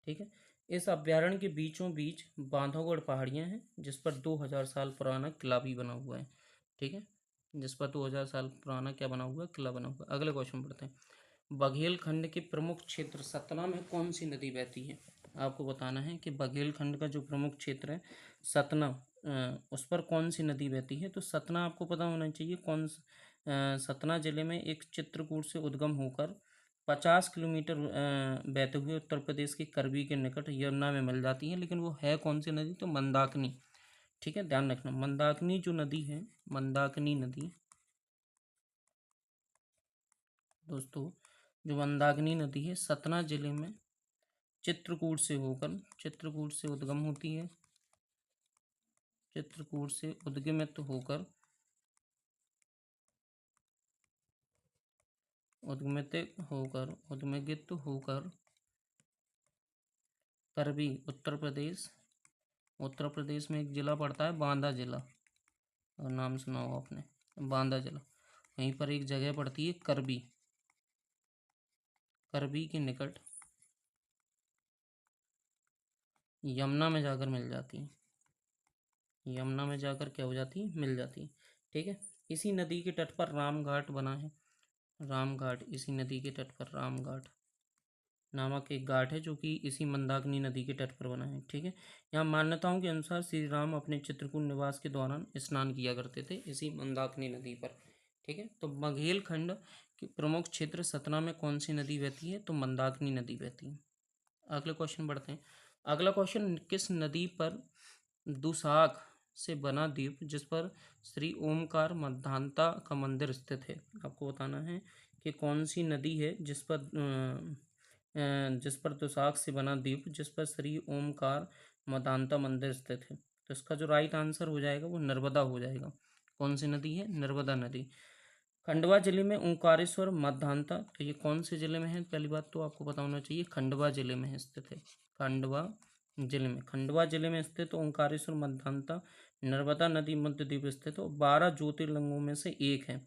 ठीक है, इस अभ्यारण्य के बीचों बीच बांधवगढ़ पहाड़ियां हैं, जिस पर 2000 साल पुराना किला भी बना हुआ है। ठीक है, जिस पर 2000 साल पुराना क्या बना हुआ है, किला बना हुआ है। अगले क्वेश्चन पढ़ते हैं। बघेलखंड के प्रमुख क्षेत्र सतना में कौन सी नदी बहती है। आपको बताना है कि बघेलखंड का जो प्रमुख क्षेत्र है सतना, उस पर कौन सी नदी बहती है। तो सतना आपको पता होना चाहिए सतना जिले में एक चित्रकूट से उद्गम होकर 50 किलोमीटर बहते हुए उत्तर प्रदेश के करबी के निकट यमुना में मिल जाती है। लेकिन वो है कौन सी नदी, तो मंदाकिनी। ठीक है, ध्यान रखना, मंदाकिनी जो नदी है, मंदाकिनी नदी दोस्तों, जो मंदाकिनी नदी है सतना जिले में चित्रकूट से उद्गम होती है। चित्रकूट से उद्गमित होकर करबी उत्तर प्रदेश में एक जिला पड़ता है बांदा जिला, और नाम सुना हो आपने, बांदा जिला। वहीं पर एक जगह पड़ती है करबी, करबी के निकट यमुना में जाकर मिल जाती है। यमुना में जाकर क्या हो जाती है, मिल जाती है। ठीक है, इसी नदी के तट पर रामघाट बना है। रामघाट, इसी नदी के तट पर रामघाट नामक एक घाट है, जो कि इसी मंदाकिनी नदी के तट पर बना है। ठीक है, यहाँ मान्यताओं के अनुसार श्री राम अपने चित्रकूट निवास के दौरान स्नान किया करते थे इसी मंदाकिनी नदी पर। ठीक है, तो बघेलखंड के प्रमुख क्षेत्र सतना में कौन सी नदी बहती है, तो मंदाकिनी नदी बहती है। अगले क्वेश्चन बढ़ते हैं। अगला क्वेश्चन, किस नदी पर दुसाख से बना द्वीप जिस पर श्री ओमकार मधांता का मंदिर स्थित है। आपको बताना है कि कौन सी नदी है जिस पर जिस पर दुशाख से बना द्वीप, जिस पर श्री ओमकार मदांता मंदिर स्थित है। तो इसका जो राइट आंसर हो जाएगा वो नर्मदा हो जाएगा। कौन सी नदी है? नर्मदा नदी। खंडवा जिले में ओंकारेश्वर मदांता, तो ये कौन से जिले में है? पहली बात तो आपको पता होना चाहिए, खंडवा जिले में स्थित है। खंडवा जिले में स्थित ओंकारेश्वर मदांता नर्मदा नदी मध्य द्वीप स्थित और 12 ज्योतिर्लिंगों में से एक है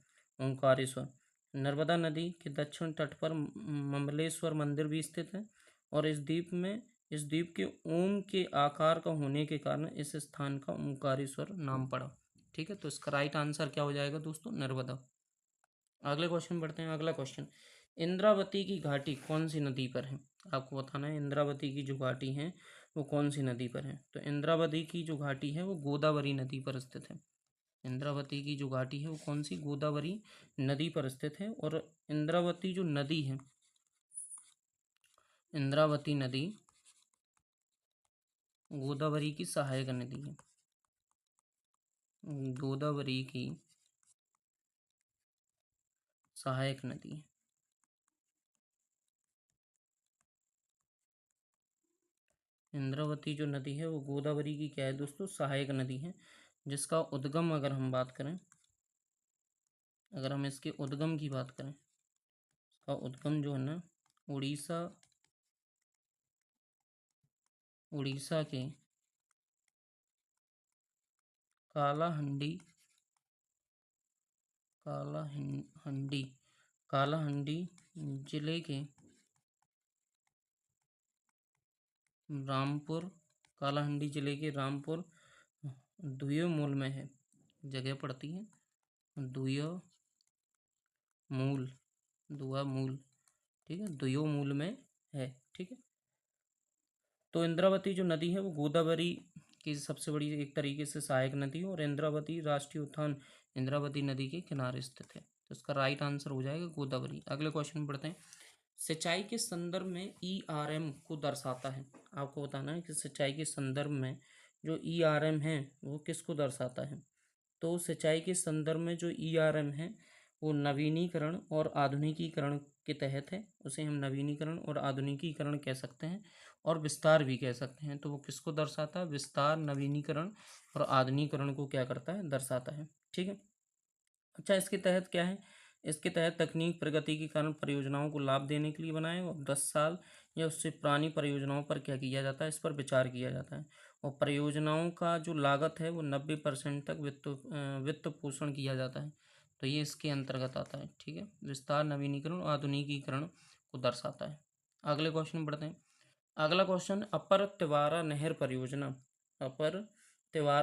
ओंकारेश्वर। नर्मदा नदी के दक्षिण तट पर ममलेश्वर मंदिर भी स्थित है और इस द्वीप के ओम के आकार का होने के कारण इस स्थान का ओंकारेश्वर नाम पड़ा। ठीक है, तो इसका राइट आंसर क्या हो जाएगा दोस्तों? नर्मदा। अगले क्वेश्चन बढ़ते हैं। अगला क्वेश्चन, इंद्रावती की घाटी कौन सी नदी पर है? आपको बताना है इंद्रावती की जो घाटी है वो कौन सी नदी पर है। तो इंद्रावती की जो घाटी है वो गोदावरी नदी पर स्थित है। इंद्रावती की जो घाटी है वो कौन सी? गोदावरी नदी पर स्थित है। और इंद्रावती जो नदी है, इंद्रावती नदी गोदावरी की सहायक नदी है। गोदावरी की सहायक नदी है। इंद्रावती जो नदी है वो गोदावरी की क्या है दोस्तों? सहायक नदी है, जिसका उद्गम अगर हम बात करें, अगर हम इसके उद्गम की बात करें, इसका उद्गम जो है ना उड़ीसा के कालाहंडी कालाहंडी कालाहंडी जिले के रामपुर कालाहंडी जिले के रामपुर दुयोमूल में है। जगह पड़ती है दुआमूल। ठीक है, दुयोमूल में है। ठीक है, तो इंद्रावती जो नदी है वो गोदावरी की सबसे बड़ी एक तरीके से सहायक नदी है और इंद्रावती राष्ट्रीय उद्यान इंद्रावती नदी के किनारे स्थित है। तो इसका राइट आंसर हो जाएगा गोदावरी। अगले क्वेश्चन पढ़ते हैं। सिंचाई के संदर्भ में ERM को दर्शाता है। आपको बताना है कि सिंचाई के संदर्भ में जो ERM है वो किसको दर्शाता है। तो सिंचाई के संदर्भ में जो ERM है वो नवीनीकरण और आधुनिकीकरण के तहत है। उसे हम नवीनीकरण और आधुनिकीकरण कह सकते हैं और विस्तार भी कह सकते हैं। तो वो किसको दर्शाता है? विस्तार, नवीनीकरण और आधुनिकीकरण को क्या करता है? दर्शाता है। ठीक है, अच्छा, इसके तहत क्या है? इसके तहत तकनीक प्रगति के कारण परियोजनाओं को लाभ देने के लिए बनाए और 10 साल या उससे पुरानी परियोजनाओं पर क्या किया जाता है? इस पर विचार किया जाता है और परियोजनाओं का जो लागत है वो 90% तक वित्त पोषण किया जाता है। तो ये इसके अंतर्गत आता है। ठीक है, विस्तार, नवीनीकरण और आधुनिकीकरण को दर्शाता है। अगले क्वेश्चन बढ़ते हैं। अगला क्वेश्चन, अपर तिवारा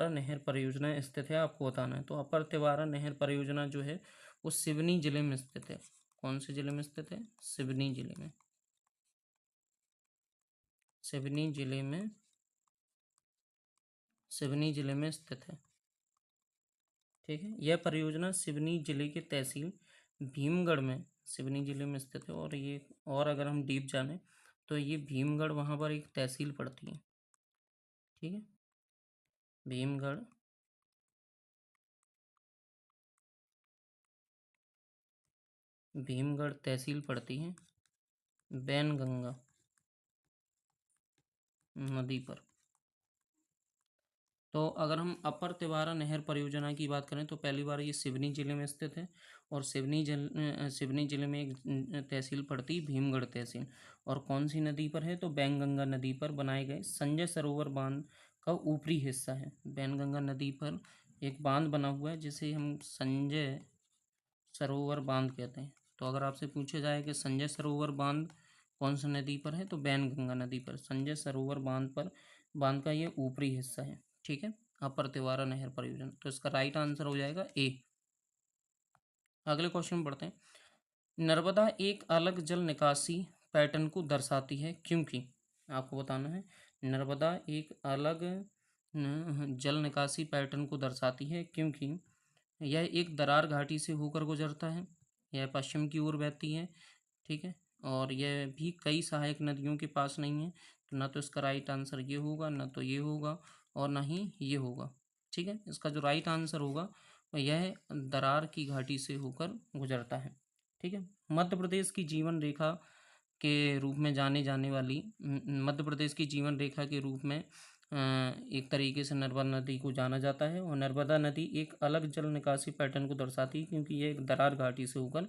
नहर परियोजना स्थित है। आपको बताना है। तो अपर तिवारा नहर परियोजना जो है वो सिवनी जिले में स्थित है। कौन से जिले में स्थित है? सिवनी जिले में। सिवनी जिले में स्थित है। ठीक है, यह परियोजना सिवनी जिले के तहसील भीमगढ़ में सिवनी जिले में स्थित है। और अगर हम डीप जाने तो ये भीमगढ़ वहाँ पर एक तहसील पड़ती है। ठीक है, भीमगढ़ तहसील पड़ती है बैनगंगा नदी पर। तो अगर हम अपर तिवारा नहर परियोजना की बात करें तो पहली बार ये सिवनी जिले में स्थित है और सिवनी जिले में एक तहसील पड़ती है भीमगढ़ तहसील। और कौन सी नदी पर है? तो बैनगंगा नदी पर बनाए गए संजय सरोवर बांध का ऊपरी हिस्सा है। बैनगंगा नदी पर एक बांध बना हुआ है जिसे हम संजय सरोवर बांध कहते हैं। तो अगर आपसे पूछा जाए कि संजय सरोवर बांध कौन सी नदी पर है, तो बैनगंगा नदी पर। संजय सरोवर बांध का ये ऊपरी हिस्सा है। ठीक है, अपर तिवारा नहर परियोजना। तो इसका राइट आंसर हो जाएगा ए। अगले क्वेश्चन बढ़ते हैं। नर्मदा एक अलग जल निकासी पैटर्न को दर्शाती है क्योंकि, आपको बताना है, नर्मदा एक अलग जल निकासी पैटर्न को दर्शाती है क्योंकि यह एक दरार घाटी से होकर गुजरता है। यह पश्चिम की ओर बहती है। ठीक है, और यह भी कई सहायक नदियों के पास नहीं है। तो ना तो इसका राइट आंसर ये होगा, ना तो ये होगा और ना ही ये होगा। ठीक है, इसका जो राइट आंसर होगा वह यह दरार की घाटी से होकर गुजरता है। ठीक है, मध्य प्रदेश की जीवन रेखा के रूप में जाने जाने वाली मध्य प्रदेश की जीवन रेखा के रूप में एक तरीके से नर्मदा नदी को जाना जाता है। और नर्मदा नदी एक अलग जल निकासी पैटर्न को दर्शाती है, क्योंकि ये एक दरार घाटी से होकर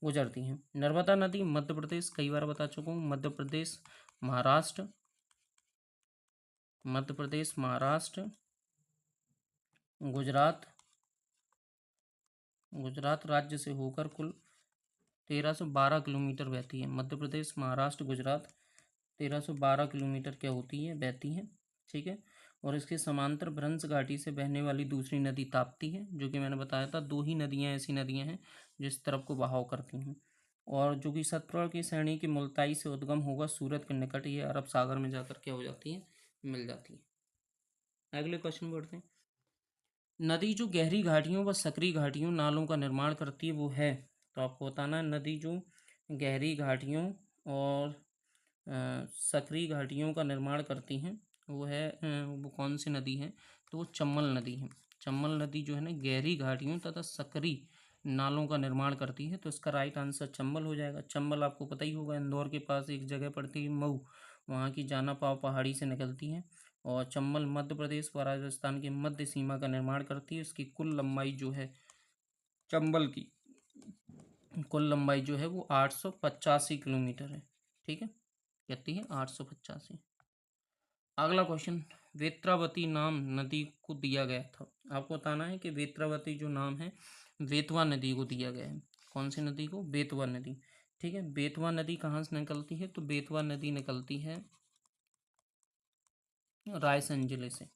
गुजरती हैं। नर्मदा नदी मध्य प्रदेश, कई बार बता चुका हूँ, मध्य प्रदेश, महाराष्ट्र, मध्य प्रदेश, महाराष्ट्र, गुजरात, गुजरात राज्य से होकर कुल 1312 किलोमीटर बहती है। मध्य प्रदेश, महाराष्ट्र, गुजरात 1312 किलोमीटर क्या होती है, बहती है। ठीक है। और इसके समांतर भ्रंश घाटी से बहने वाली दूसरी नदी ताप्ती है, जो कि मैंने बताया था, दो ही नदियां ऐसी नदियां हैं जो इस तरफ को बहाव करती हैं, और जो कि सतपुड़ा की श्रेणी की मुल्ताई से उद्गम होगा सूरत के निकट, ये अरब सागर में जाकर क्या हो जाती है, मिल जाती है। अगले क्वेश्चन बढ़ते हैं। नदी जो गहरी घाटियों व सकरी घाटियों नालों का निर्माण करती है वो है, तो आपको बताना है नदी जो गहरी घाटियों और सकरी घाटियों का निर्माण करती हैं वो है, वो कौन सी नदी है, तो वो चंबल नदी है। चंबल नदी जो है ना गहरी घाटियों तथा सकरी नालों का निर्माण करती है, तो इसका राइट आंसर चंबल हो जाएगा। चंबल आपको पता ही होगा, इंदौर के पास एक जगह पड़ती है मऊ, वहाँ की जाना पाव पहाड़ी से निकलती है। और चंबल मध्य प्रदेश व राजस्थान की मध्य सीमा का निर्माण करती है। इसकी कुल लंबाई जो है चंबल की कुल लंबाई जो है वो 885 किलोमीटर है। ठीक है, कितनी है, 885। अगला क्वेश्चन, वेत्रावती नाम नदी को दिया गया था। आपको बताना है कि वेत्रावती जो नाम है बेतवा नदी को दिया गया है। कौन सी नदी को, बेतवा नदी। ठीक है, बेतवा नदी कहाँ से निकलती है, तो बेतवा नदी निकलती है रायसेन जिले से,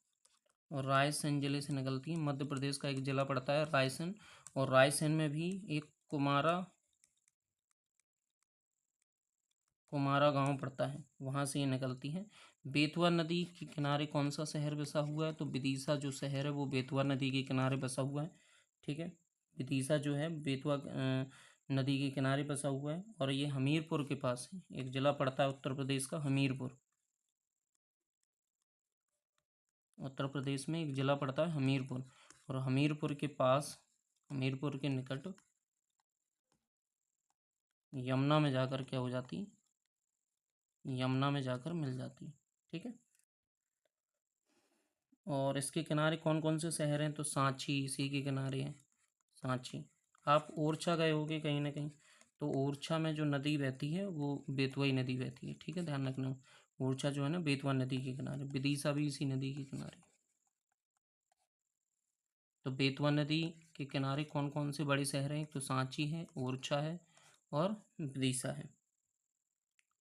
और रायसेन जिले से निकलती है। मध्य प्रदेश का एक जिला पड़ता है रायसेन, और रायसेन में भी एक कुमारा गांव पड़ता है, वहां से ये निकलती है। बेतवा नदी के किनारे कौन सा शहर बसा हुआ है, तो विदिशा जो शहर है वो बेतवा नदी के किनारे बसा हुआ है। ठीक है, विदिशा जो है बेतवा नदी के किनारे बसा हुआ है, और ये हमीरपुर के पास है, एक जिला पड़ता है उत्तर प्रदेश का हमीरपुर। उत्तर प्रदेश में एक जिला पड़ता है हमीरपुर, और हमीरपुर के पास, हमीरपुर के निकट यमुना में जाकर क्या हो जाती है, यमुना में जाकर मिल जाती है। ठीक है, और इसके किनारे कौन कौन से शहर हैं, तो सांची इसी के किनारे हैं, सांची। आप ओरछा गए होगे कहीं ना कहीं, तो ओरछा में जो नदी बहती है वो बेतवा ही नदी बहती है। ठीक है, ध्यान रखना, ओरछा जो है ना बेतवा नदी के किनारे, विदिशा भी इसी नदी के किनारे। तो बेतवा नदी के किनारे कौन कौन से बड़े शहर हैं, तो सांची है, ओरछा है और विदिशा है।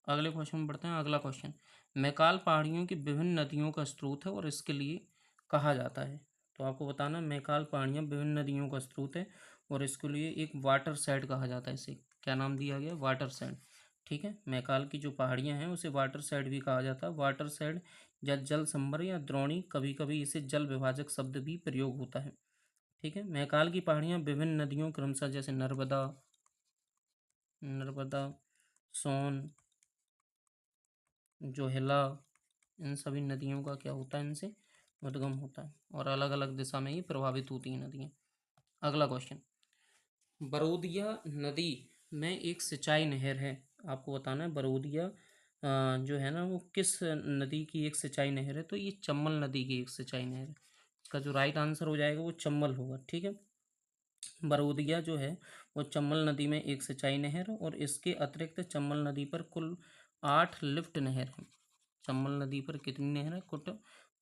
अगले क्वेश्चन में बढ़ते हैं। अगला क्वेश्चन, मैकाल पहाड़ियों की विभिन्न नदियों का स्रोत है और इसके लिए कहा जाता है। तो आपको बताना है मैकाल पहाड़ियाँ विभिन्न नदियों का स्रोत है और इसके लिए एक वाटर साइड कहा जाता है। इसे क्या नाम दिया गया, वाटर साइड। ठीक है, मैकाल की जो पहाड़ियाँ हैं उसे वाटर साइड भी कहा जाता है। वाटर साइड या जल संभर या द्रोणी, कभी कभी इसे जल विभाजक शब्द भी प्रयोग होता है। ठीक है, मैकाल की पहाड़ियाँ विभिन्न नदियों क्रमशः जैसे नर्मदा, नर्मदा, सोन, जोहिला, इन सभी नदियों का क्या होता है, इनसे उद्गम होता है, और अलग अलग दिशा में ही प्रभावित होती हैं नदियाँ। अगला क्वेश्चन, बरोदिया नदी में एक सिंचाई नहर है। आपको बताना है बरोदिया जो है ना वो किस नदी की एक सिंचाई नहर है, तो ये चंबल नदी की एक सिंचाई नहर है। इसका जो राइट आंसर हो जाएगा वो चंबल होगा। ठीक है, बरोदिया जो है वो चंबल नदी में एक सिंचाई नहर, और इसके अतिरिक्त चंबल नदी पर कुल 8 लिफ्ट नहर हैं। चंबल नदी पर कितनी नहर है,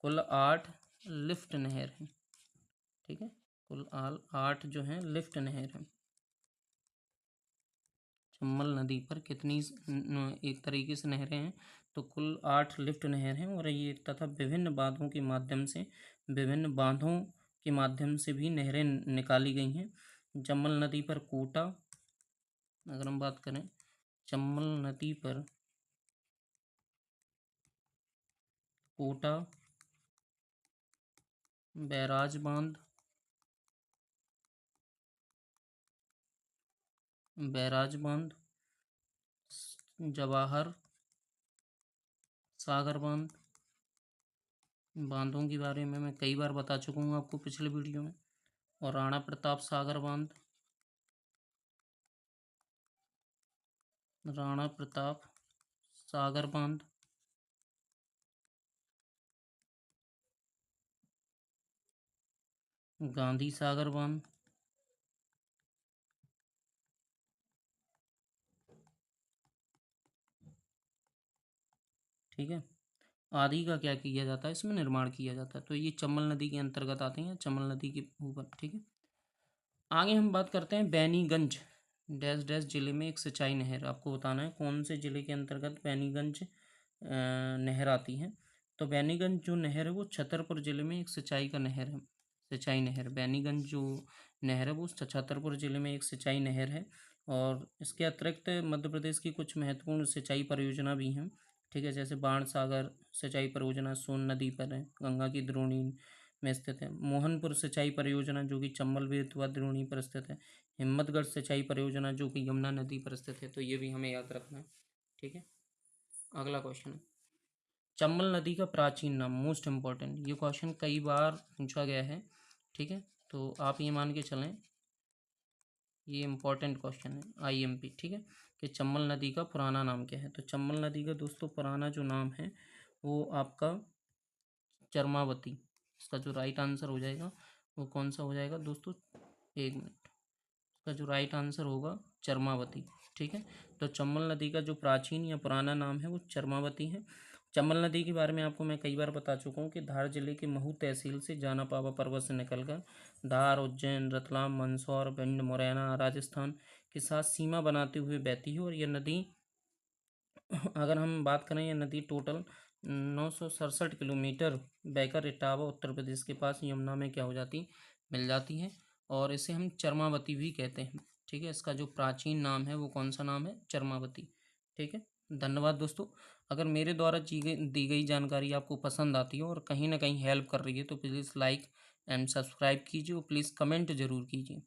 कुल 8 लिफ्ट नहर हैं। ठीक है, कुल 8 जो हैं लिफ्ट नहर हैं। चंबल नदी पर कितनी एक तरीके से नहरें हैं, तो कुल 8 लिफ्ट नहर हैं, और ये तथा विभिन्न बांधों के माध्यम से, विभिन्न बांधों के माध्यम से भी नहरें निकाली गई हैं। चंबल नदी पर कोटा, अगर हम बात करें चंबल नदी पर कोटा, बैराज बांध, बैराज बांध, जवाहर सागर बांध, बांधों के बारे में मैं कई बार बता चुका हूँ आपको पिछले वीडियो में। और राणा प्रताप सागर बांध, राणा प्रताप सागर बांध, गांधी सागर बांध, ठीक है। आदि का क्या किया जाता है, इसमें निर्माण किया जाता है। तो ये चंबल नदी के अंतर्गत आते हैं, चंबल नदी के ऊपर, ठीक है। आगे हम बात करते हैं बैनीगंज डैश डैश जिले में एक सिंचाई नहर। आपको बताना है कौन से जिले के अंतर्गत बैनीगंज नहर आती है। तो बैनीगंज जो नहर है वो छतरपुर जिले में एक सिंचाई का नहर है, सिंचाई नहर। बैनीगंज जो नहर है वो छतरपुर जिले में एक सिंचाई नहर है। और इसके अतिरिक्त मध्य प्रदेश की कुछ महत्वपूर्ण सिंचाई परियोजना भी हैं, ठीक है। जैसे बाण सागर सिंचाई परियोजना सोन नदी पर है, गंगा की द्रोणी में स्थित है। मोहनपुर सिंचाई परियोजना जो कि चंबल बेतवा द्रोणी पर स्थित है। हिम्मतगढ़ सिंचाई परियोजना जो कि यमुना नदी पर स्थित है। तो ये भी हमें याद रखना है, ठीक है। अगला क्वेश्चन है चंबल नदी का प्राचीन नाम, मोस्ट इम्पॉर्टेंट। ये क्वेश्चन कई बार पूछा गया है, ठीक है। तो आप ये मान के चलें, ये इम्पोर्टेंट क्वेश्चन है आईएमपी, ठीक है, कि चंबल नदी का पुराना नाम क्या है। तो चंबल नदी का दोस्तों पुराना जो नाम है वो आपका चरमावती। इसका जो राइट आंसर हो जाएगा वो कौन सा हो जाएगा दोस्तों, एक मिनट, इसका जो राइट आंसर होगा चरमावती, ठीक है। तो चंबल नदी का जो प्राचीन या पुराना नाम है वो चरमावती है। चंबल नदी के बारे में आपको मैं कई बार बता चुका हूँ कि धार जिले के महू तहसील से जाना पावा पर्वत से निकलकर धार, उज्जैन, रतलाम, मंदसौर, भिंड, मुरैना, राजस्थान के साथ सीमा बनाते हुए बहती है। और यह नदी अगर हम बात करें, यह नदी टोटल 967 किलोमीटर बहकर इटावा उत्तर प्रदेश के पास यमुना में क्या हो जाती, मिल जाती है। और इसे हम चरमावती भी कहते हैं, ठीक है। इसका जो प्राचीन नाम है वो कौन सा नाम है, चरमावती, ठीक है। धन्यवाद दोस्तों। अगर मेरे द्वारा दी गई जानकारी आपको पसंद आती है और कहीं ना कहीं हेल्प कर रही है तो प्लीज़ लाइक एंड सब्सक्राइब कीजिए और प्लीज़ कमेंट ज़रूर कीजिए।